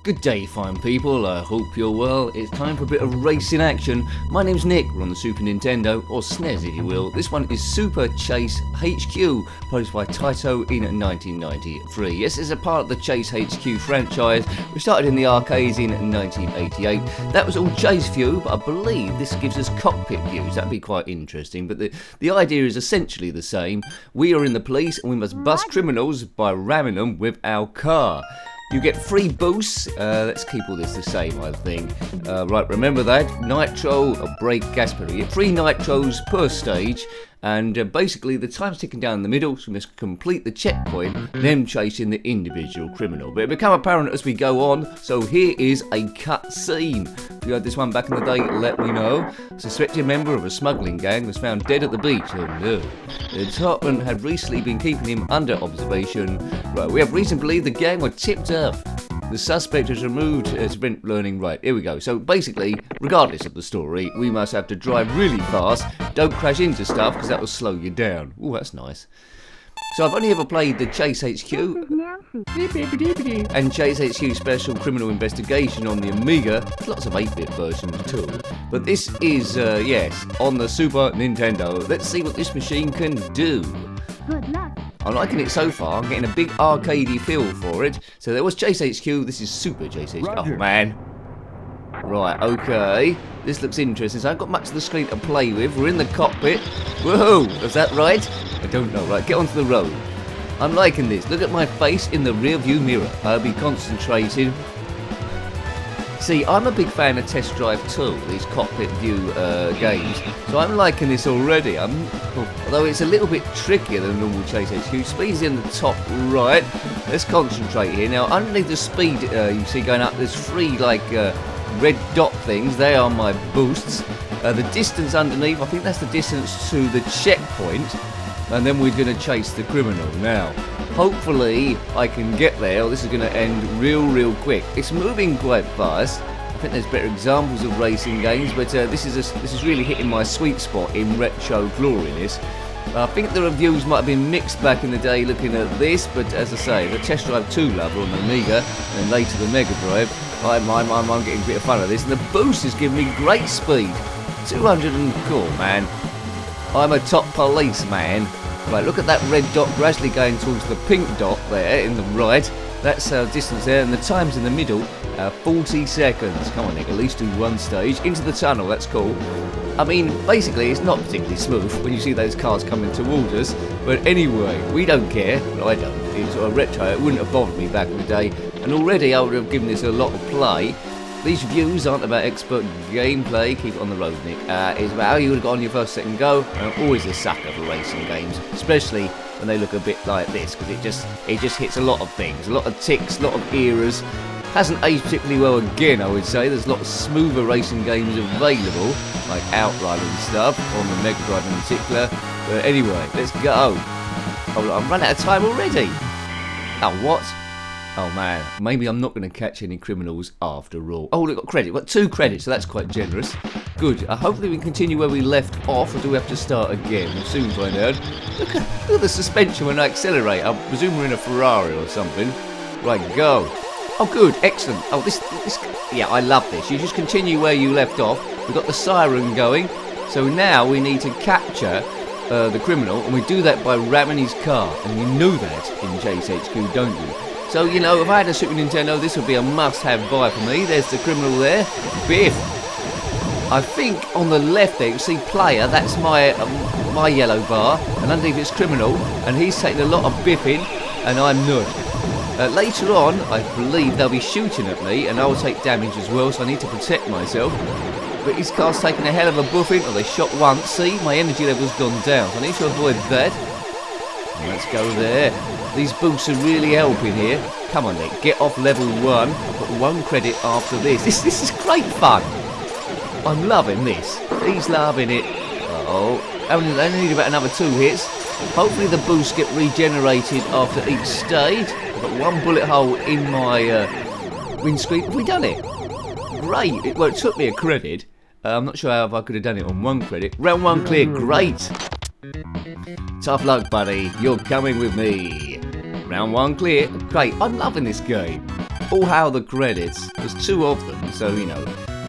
Good day, fine people. I hope you're well. It's time for a bit of racing action. My name's Nick. We're on the Super Nintendo, or SNES if you will. This one is Super Chase HQ, produced by Taito in 1993. Yes, it's a part of the Chase HQ franchise, which started in the arcades in 1988. That was all Chase view, but I believe this gives us cockpit views. That'd be quite interesting, but the idea is essentially the same. We are in the police and we must bust criminals by ramming them with our car. You get free boosts. Let's keep all this the same, I think. Right, remember that. Nitro, a brake, gas pedal. You get 3 nitros per stage. And basically, the time's ticking down in the middle, so we must complete the checkpoint, then chasing the individual criminal. But it'll become apparent as we go on, so here is a cut scene. If you heard this one back in the day, let me know. A suspected member of a smuggling gang was found dead at the beach. Oh no. The department had recently been keeping him under observation. Right, we have reason to believe the gang were tipped off. The suspect is removed as rent learning. Right, here we go. So basically, regardless of the story, we must have to drive really fast. Don't crash into stuff because that will slow you down. Oh, that's nice. So I've only ever played the Chase HQ and Chase HQ Special Criminal Investigation on the Amiga. There's lots of 8-bit versions too. But this is, yes, on the Super Nintendo. Let's see what this machine can do. Good luck. I'm liking it so far. I'm getting a big arcadey feel for it. So there was Chase HQ. This is Super Chase HQ. Roger. Oh man. Right, okay. This looks interesting. So I've got much of the screen to play with. We're in the cockpit. Whoa, is that right? I don't know. Right, get onto the road. I'm liking this. Look at my face in the rear view mirror. I'll be concentrating. See, I'm a big fan of Test Drive 2, these Cockpit-view games, so I'm liking this already. Although it's a little bit trickier than normal Chase HQ. Speed's in the top right. Let's concentrate here. Now, underneath the speed you see going up, there's 3 red dot things. They are my boosts. The distance underneath, I think that's the distance to the checkpoint, and then we're going to chase the criminal. Now, hopefully I can get there, or this is going to end real quick. It's moving quite fast. I think there's better examples of racing games, but this is really hitting my sweet spot in retro gloriness. I think the reviews might have been mixed back in the day looking at this, but as I say, the Test Drive 2 lover on the Amiga, and later the Mega Drive, I'm getting a bit of fun of this, and the boost is giving me great speed. 200 and cool, man. I'm a top policeman. Right, look at that red dot gradually going towards the pink dot there in the right. That's our distance there, and the time's in the middle, 40 seconds. Come on, Nick, at least do one stage. Into the tunnel, that's cool. I mean, basically, it's not particularly smooth when you see those cars coming towards us. But anyway, we don't care. Well, I don't. It's sort of retro. It wouldn't have bothered me back in the day. And already I would have given this a lot of play. These reviews aren't about expert gameplay. Keep it on the road, Nick. It's about how you would have got on your first, second go. And I'm always a sucker for racing games, especially when they look a bit like this, because it just hits a lot of things, a lot of ticks, a lot of eras. Hasn't aged particularly well again, I would say. There's a lot of smoother racing games available, like Outrun and stuff, on the Mega Drive in particular. But anyway, let's go. Oh, I've run out of time already. Oh, what? Oh man, maybe I'm not going to catch any criminals after all. Oh, we've got credit. We've got 2 credits, so that's quite generous. Good. Hopefully we can continue where we left off, or do we have to start again? We'll soon find out. Look at the suspension when I accelerate. I presume we're in a Ferrari or something. Right, go. Oh, good. Excellent. Oh, this. Yeah, I love this. You just continue where you left off. We've got the siren going. So now we need to capture the criminal, and we do that by ramming his car. And you know that in Chase HQ, don't you? So, you know, if I had a Super Nintendo, this would be a must-have buy for me. There's the criminal there. Biff. I think on the left there, you see player, that's my yellow bar. And underneath it's criminal. And he's taking a lot of biffing, and I'm not. Later on, I believe they'll be shooting at me, and I'll take damage as well, so I need to protect myself. But his car's taking a hell of a buffing. Oh, they shot once. See, my energy level's gone down, so I need to avoid that. And let's go there. These boosts are really helping here. Come on, Nick, get off level 1. I've got 1 credit after this. This is great fun. I'm loving this. He's loving it. Uh-oh. I only need about another 2 hits. Hopefully the boosts get regenerated after each stage. I've got 1 bullet hole in my windscreen. Have we done it? Great. Well, it took me a credit. I'm not sure how I could have done it on 1 credit. Round 1 clear. Great. Tough luck, buddy. You're coming with me. Round 1 clear. Great. I'm loving this game. all hail the credits. There's 2 of them, so you know.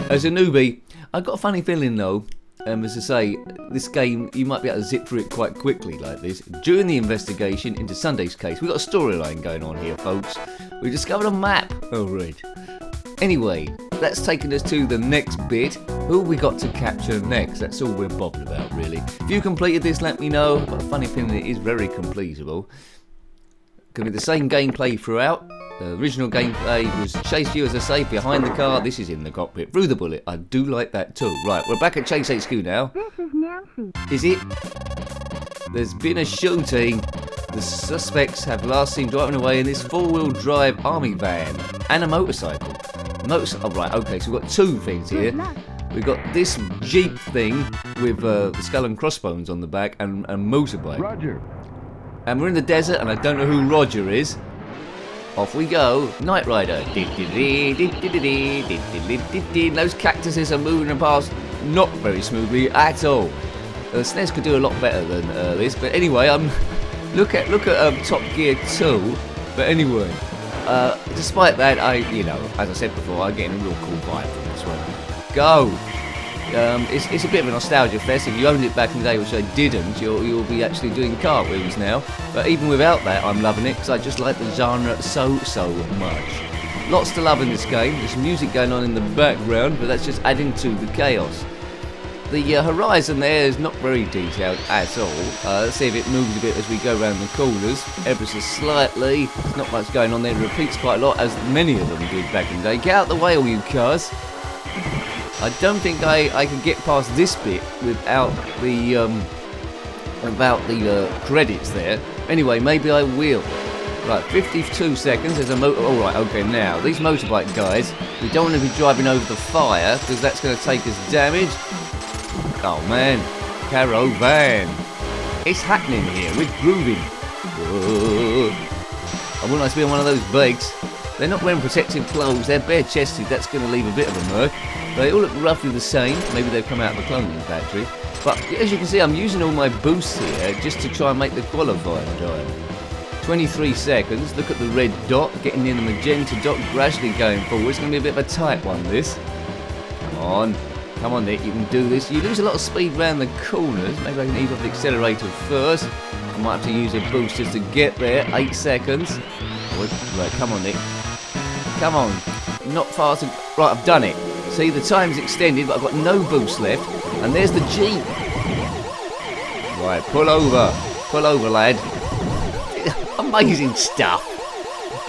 As a newbie, I've got a funny feeling though, as I say, this game, you might be able to zip through it quite quickly like this. During the investigation into Sunday's case, we've got a storyline going on here, folks. We discovered a map. Oh, right. Anyway, that's taken us to the next bit. Who we got to capture next? That's all we're bothered about, really. If you completed this, let me know. I've got a funny feeling it is very completable. Could be the same gameplay throughout. The original gameplay was chase you, as I say, behind the car. This is in the cockpit, through the bullet. I do like that too. Right, we're back at Chase HQ now. This is Nancy. Is it? There's been a shooting. The suspects have last seen driving away in this 4-wheel drive army van and a motorcycle. Oh, right, okay, so we've got 2 things here. We've got this Jeep thing with the skull and crossbones on the back and a motorbike. Roger. And we're in the desert, and I don't know who Roger is. Off we go. Knight Rider. Those cactuses are moving past not very smoothly at all. The SNES could do a lot better than this, but anyway, look at Top Gear 2. But anyway, despite that, you know, as I said before, I'm getting a real cool vibe from this one. Go. It's a bit of a nostalgia fest. If you owned it back in the day, which I didn't, you'll be actually doing cartwheels now. But even without that, I'm loving it because I just like the genre so much. Lots to love in this game. There's music going on in the background, but that's just adding to the chaos. The horizon there is not very detailed at all. Let's see if it moves a bit as we go around the corners, ever so slightly. There's not much going on there. It repeats quite a lot, as many of them did back in the day. Get out the way, all you cars. I don't think I can get past this bit without the credits there. Anyway, maybe I will. Right, 52 seconds. There's a motor. All right, okay. Now these motorbike guys, we don't want to be driving over the fire because that's going to take us damage. Oh man, caravan. It's happening here. We're grooving. Whoa. I wouldn't like to be on one of those bikes. They're not wearing protective clothes. They're bare-chested. That's going to leave a bit of a murk. They all look roughly the same. Maybe they've come out of the cloning factory. But as you can see, I'm using all my boosts here just to try and make the qualifying time. 23 seconds. Look at the red dot getting in the magenta dot, gradually going forward. It's going to be a bit of a tight one, this. Come on, Nick, you can do this. You lose a lot of speed around the corners. Maybe I can ease off the accelerator first. I might have to use a boost just to get there. 8 seconds. Right, come on, Nick. Come on. Not fast. Right, I've done it. See, the time's extended, but I've got no boost left. And there's the Jeep. Right, pull over. Pull over, lad. Amazing stuff.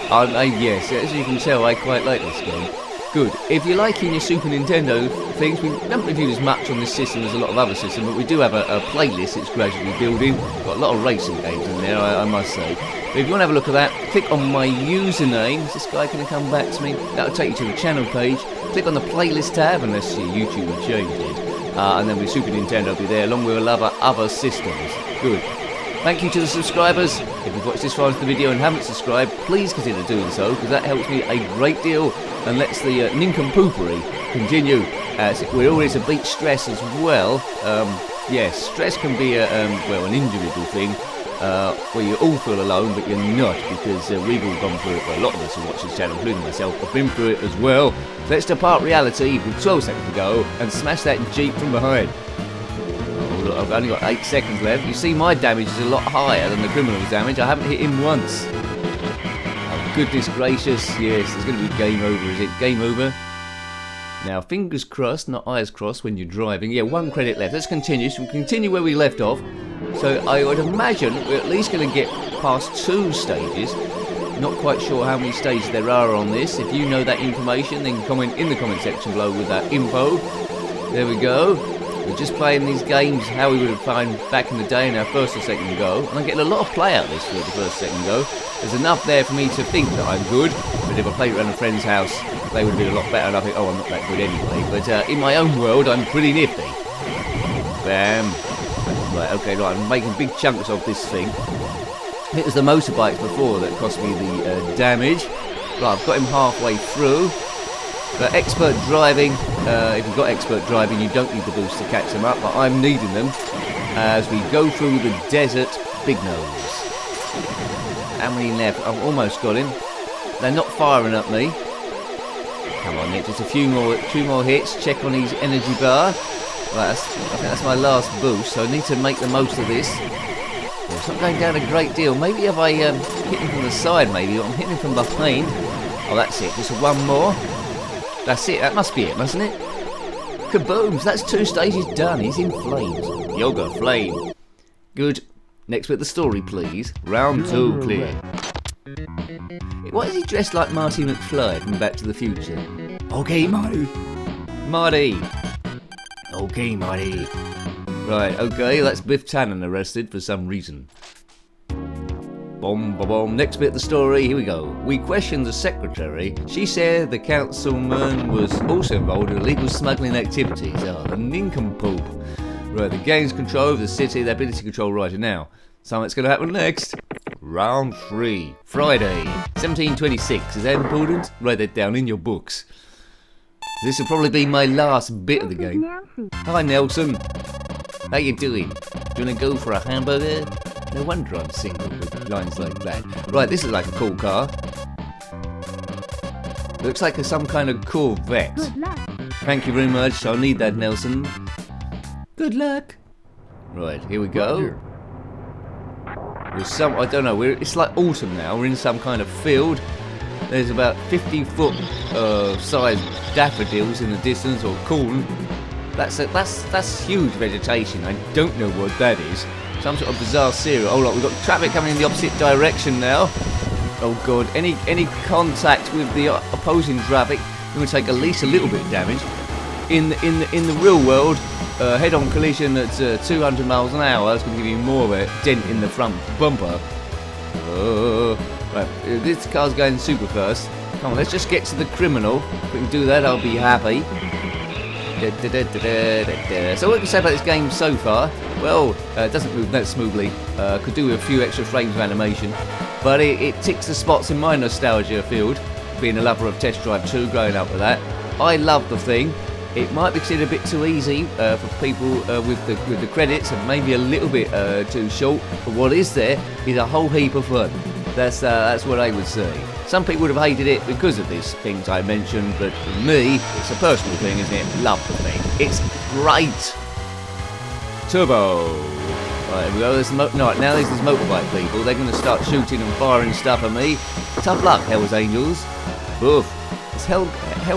Yes, as you can tell, I quite like this game. Good. If you're liking your Super Nintendo things, we haven't reviewed as much on this system as a lot of other systems, but we do have a playlist that's gradually building. Got a lot of racing games in there, I must say. But if you want to have a look at that, click on my username. Is this guy going to come back to me? That'll take you to the channel page. Click on the playlist tab, unless your YouTube will change it. And then with Super Nintendo will be there, along with a lot of other systems. Good. Thank you to the subscribers. If you've watched this far into the video and haven't subscribed, please consider doing so, because that helps me a great deal and lets the nincompoopery continue. We're always to beat stress as well. Yes, stress can be an individual thing where you all feel alone, but you're not, because we've all gone through it. Well, a lot of us who watch this channel, including myself, have been through it as well. Let's depart reality with 12 seconds to go and smash that Jeep from behind. Look, I've only got 8 seconds left. You see, my damage is a lot higher than the criminal's damage. I haven't hit him once. Oh, goodness gracious. Yes, it's going to be game over, is it? Game over. Now, fingers crossed, not eyes crossed when you're driving. Yeah, 1 credit left. Let's continue. So we'll continue where we left off. So I would imagine we're at least going to get past 2 stages. Not quite sure how many stages there are on this. If you know that information, then comment in the comment section below with that info. There we go. We're just playing these games how we would have played back in the day in our first or second go. And I'm getting a lot of play out of this for the first or second go. There's enough there for me to think that I'm good. But if I played around a friend's house, they would have been a lot better. And I think, oh, I'm not that good anyway. But in my own world, I'm pretty nifty. Bam. Right, okay, right, I'm making big chunks of this thing. It was the motorbikes before that cost me the damage. Right, I've got him halfway through. But expert driving, if you've got expert driving, you don't need the boost to catch them up, but I'm needing them as we go through the desert. Big nose. How many left? I've almost got him. they're not firing at me. Come on, Nick, just a few more hits. Check on his energy bar. Right, I think that's my last boost, so I need to make the most of this. It's not going down a great deal. Maybe if I hit him from the side, maybe. I'm hitting him from behind. Oh, that's it. Just one more. That's it. That must be it, mustn't it? Kabooms. That's 2 stages done. He's in flames. Yoga flame. Good. Next bit of the story, please. Round 2 clear. Why is he dressed like Marty McFly from Back to the Future? Okay, Marty. Marty. Okay, Marty. Right, okay, that's Biff Tannen arrested for some reason. Boom, boom, boom. Next bit of the story, here we go. We questioned the secretary. She said the councilman was also involved in illegal smuggling activities. Oh, the nincompoop. Right, the gains control of the city, their ability to control right now. So what's going to happen next? Round 3. Friday, 1726. Is that important? Write that down in your books. This will probably be my last bit of the game. Hi, Nelson. How you doing? Do you want to go for a hamburger? No wonder I'm single with lines like that. Right, this is like a cool car. Looks like some kind of Corvette. Good luck. Thank you very much. I'll need that, Nelson. Good luck. Right, here we go. There's some, I don't know, it's like autumn now. We're in some kind of field. There's about 50-foot size daffodils in the distance, or corn. That's huge vegetation. I don't know what that is. Some sort of bizarre cereal. Oh look, we've got traffic coming in the opposite direction now. Oh god, any contact with the opposing traffic, we're going to take at least a little bit of damage. In the real world, head-on collision at 200 miles an hour is going to give you more of a dent in the front bumper. Right, this car's going super fast. Come on, let's just get to the criminal. If we can do that, I'll be happy. So what can you say about this game so far? Well, it doesn't move that smoothly. Could do with a few extra frames of animation. But it ticks the spots in my nostalgia field. Being a lover of Test Drive 2, growing up with that. I love the thing. It might be considered a bit too easy for people with the credits, and maybe a little bit too short. But what is there is a whole heap of fun. That's what I would say. Some people would have hated it because of these things I mentioned, but for me, it's a personal thing, isn't it? Love the thing. It's great. Turbo. Right, here we go. Now there's these motorbike people. They're going to start shooting and firing stuff at me. Tough luck, Hell's Angels. Oof. Is Hell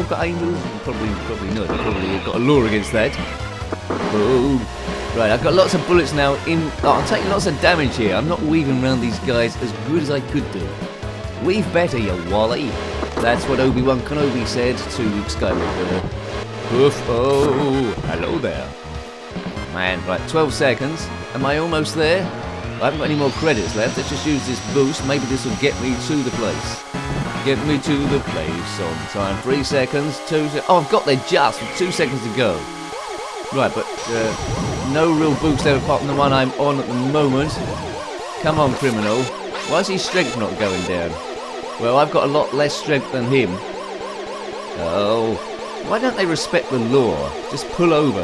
got angels? Probably not. Probably got a law against that. Boom. Right, I've got lots of bullets now in. Oh, I'm taking lots of damage here. I'm not weaving around these guys as good as I could do. Weave better, you wally. That's what Obi-Wan Kenobi said to Luke Skywalker. Oof. Oh, hello there. Man, right, 12 seconds. Am I almost there? I haven't got any more credits left. Let's just use this boost. Maybe this will get me to the place. Get me to the place on time. 3 seconds, 2 seconds. Oh, I've got there just with 2 seconds to go. Right, but no real boost there apart from the one I'm on at the moment. Come on, criminal. Why is his strength not going down? Well, I've got a lot less strength than him. Oh. Why don't they respect the law? Just pull over.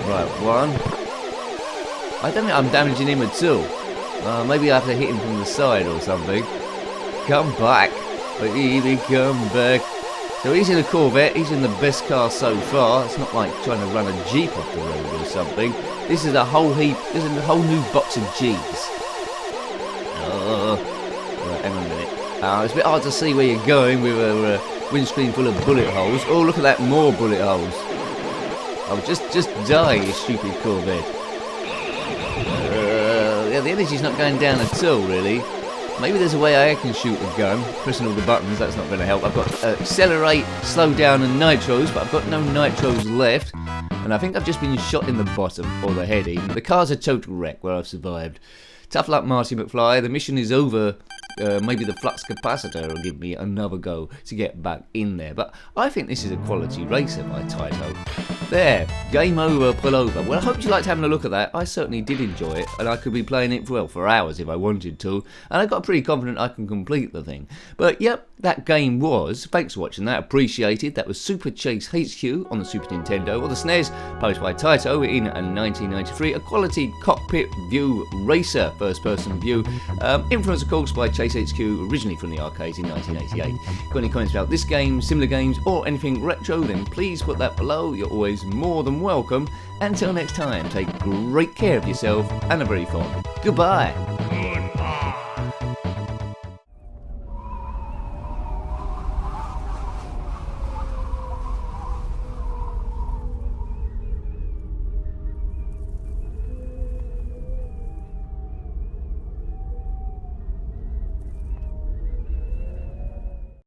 Right, 1. I don't think I'm damaging him at all. Maybe I have to hit him from the side or something. Come back, baby, come back. So he's in a Corvette, he's in the best car so far. It's not like trying to run a Jeep off the road or something. This is a whole heap, this is a whole new box of Jeeps. Right, hang on a minute. It's a bit hard to see where you're going with a windscreen full of bullet holes. Oh, look at that, more bullet holes. Oh, just die, you stupid Corvette. Yeah, the energy's not going down at all, really. Maybe there's a way I can shoot a gun, pressing all the buttons. That's not going to help. I've got accelerate, slow down and nitros, but I've got no nitros left. And I think I've just been shot in the bottom, or the head even. The car's a total wreck where I've survived. Tough luck, Marty McFly. The mission is over. Maybe the flux capacitor will give me another go to get back in there. But I think this is a quality racer by Taito. There, game over, pull over. Well, I hope you liked having a look at that. I certainly did enjoy it, and I could be playing it for hours if I wanted to, and I got pretty confident I can complete the thing. But yep, that game was. Thanks for watching that, appreciated. That was Super Chase HQ on the Super Nintendo, or the SNES, published by Taito in 1993, a quality cockpit-view racer, first-person view, influenced of course by Chase HQ, originally from the arcades in 1988. Got any comments about this game, similar games, or anything retro, then please put that below. You're always more than welcome. Until next time, take great care of yourself and a very fond goodbye.